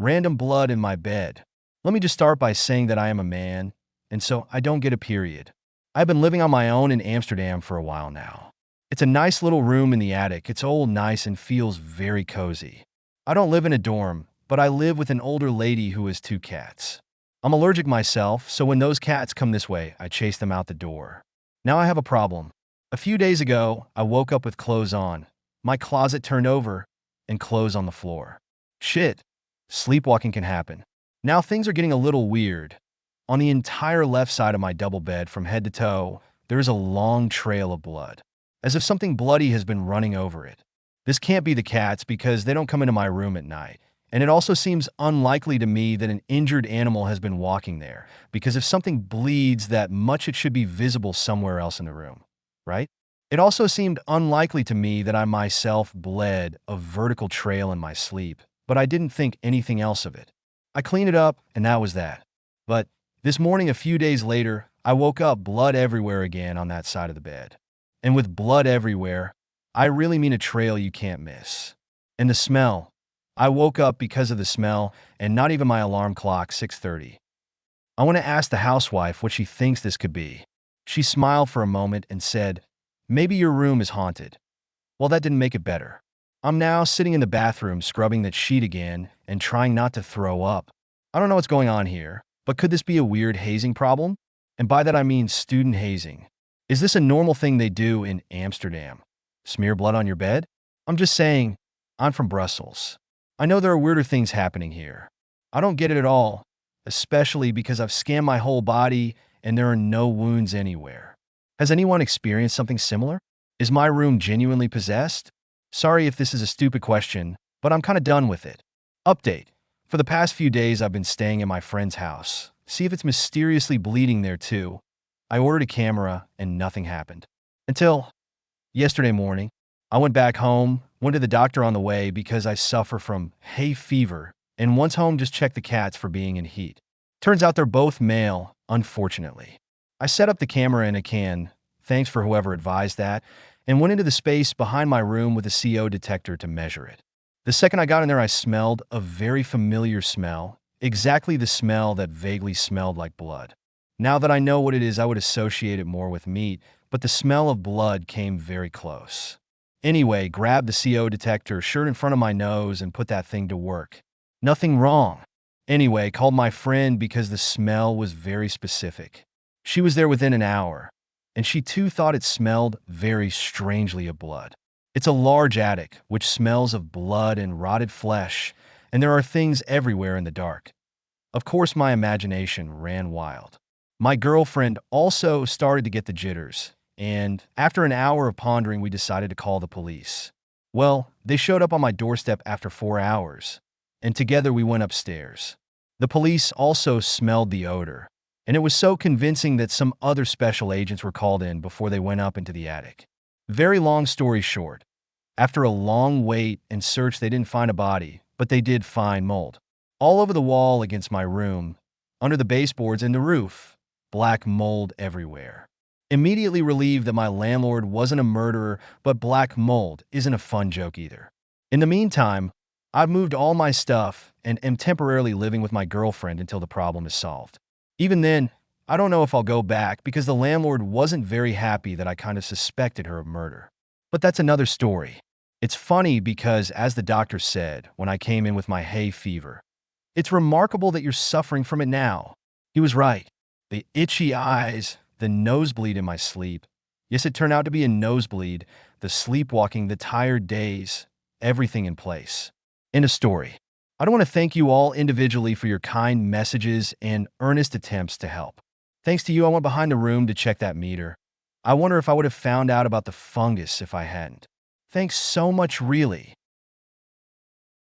Random blood in my bed. Let me just start by saying that I am a man, and so I don't get a period. I've been living on my own in Amsterdam for a while now. It's a nice little room in the attic. It's old, nice, and feels very cozy. I don't live in a dorm, but I live with an older lady who has two cats. I'm allergic myself, so when those cats come this way, I chase them out the door. Now I have a problem. A few days ago, I woke up with clothes on, my closet turned over, and clothes on the floor. Shit, sleepwalking can happen. Now things are getting a little weird. On the entire left side of my double bed, from head to toe, there is a long trail of blood, as if something bloody has been running over it. This can't be the cats because they don't come into my room at night. And it also seems unlikely to me that an injured animal has been walking there, because if something bleeds that much, it should be visible somewhere else in the room, right? It also seemed unlikely to me that I myself bled a vertical trail in my sleep, but I didn't think anything else of it. I cleaned it up, and that was that. But this morning, a few days later, I woke up blood everywhere again on that side of the bed. And with blood everywhere, I really mean a trail you can't miss. And the smell. I woke up because of the smell, and not even my alarm clock, 6:30. I want to ask the housewife what she thinks this could be. She smiled for a moment and said, "Maybe your room is haunted." Well, that didn't make it better. I'm now sitting in the bathroom scrubbing that sheet again and trying not to throw up. I don't know what's going on here, but could this be a weird hazing problem? And by that I mean student hazing. Is this a normal thing they do in Amsterdam? Smear blood on your bed? I'm just saying, I'm from Brussels. I know there are weirder things happening here. I don't get it at all, especially because I've scanned my whole body and there are no wounds anywhere. Has anyone experienced something similar? Is my room genuinely possessed? Sorry if this is a stupid question, but I'm kind of done with it. Update. For the past few days, I've been staying at my friend's house. See if it's mysteriously bleeding there too. I ordered a camera and nothing happened. Until yesterday morning, I went back home, went to the doctor on the way because I suffer from hay fever, and once home just checked the cats for being in heat. Turns out they're both male, unfortunately. I set up the camera in a can, thanks for whoever advised that, and went into the space behind my room with a CO detector to measure it. The second I got in there, I smelled a very familiar smell, exactly the smell that vaguely smelled like blood. Now that I know what it is, I would associate it more with meat, but the smell of blood came very close. Anyway, grabbed the CO detector, shirt in front of my nose, and put that thing to work. Nothing wrong. Anyway, called my friend because the smell was very specific. She was there within an hour, and she too thought it smelled very strangely of blood. It's a large attic, which smells of blood and rotted flesh, and there are things everywhere in the dark. Of course, my imagination ran wild. My girlfriend also started to get the jitters, and after an hour of pondering, we decided to call the police. Well, they showed up on my doorstep after 4 hours, and together we went upstairs. The police also smelled the odor, and it was so convincing that some other special agents were called in before they went up into the attic. Very long story short, after a long wait and search, they didn't find a body, but they did find mold. All over the wall against my room, under the baseboards and the roof, black mold everywhere. Immediately relieved that my landlord wasn't a murderer, but black mold isn't a fun joke either. In the meantime, I've moved all my stuff and am temporarily living with my girlfriend until the problem is solved. Even then, I don't know if I'll go back because the landlord wasn't very happy that I kind of suspected her of murder. But that's another story. It's funny because, as the doctor said when I came in with my hay fever, it's remarkable that you're suffering from it now. He was right. The itchy eyes, the nosebleed in my sleep. Yes, it turned out to be a nosebleed, the sleepwalking, the tired days, everything in place. End of story. I want to thank you all individually for your kind messages and earnest attempts to help. Thanks to you, I went behind the room to check that meter. I wonder if I would have found out about the fungus if I hadn't. Thanks so much, really.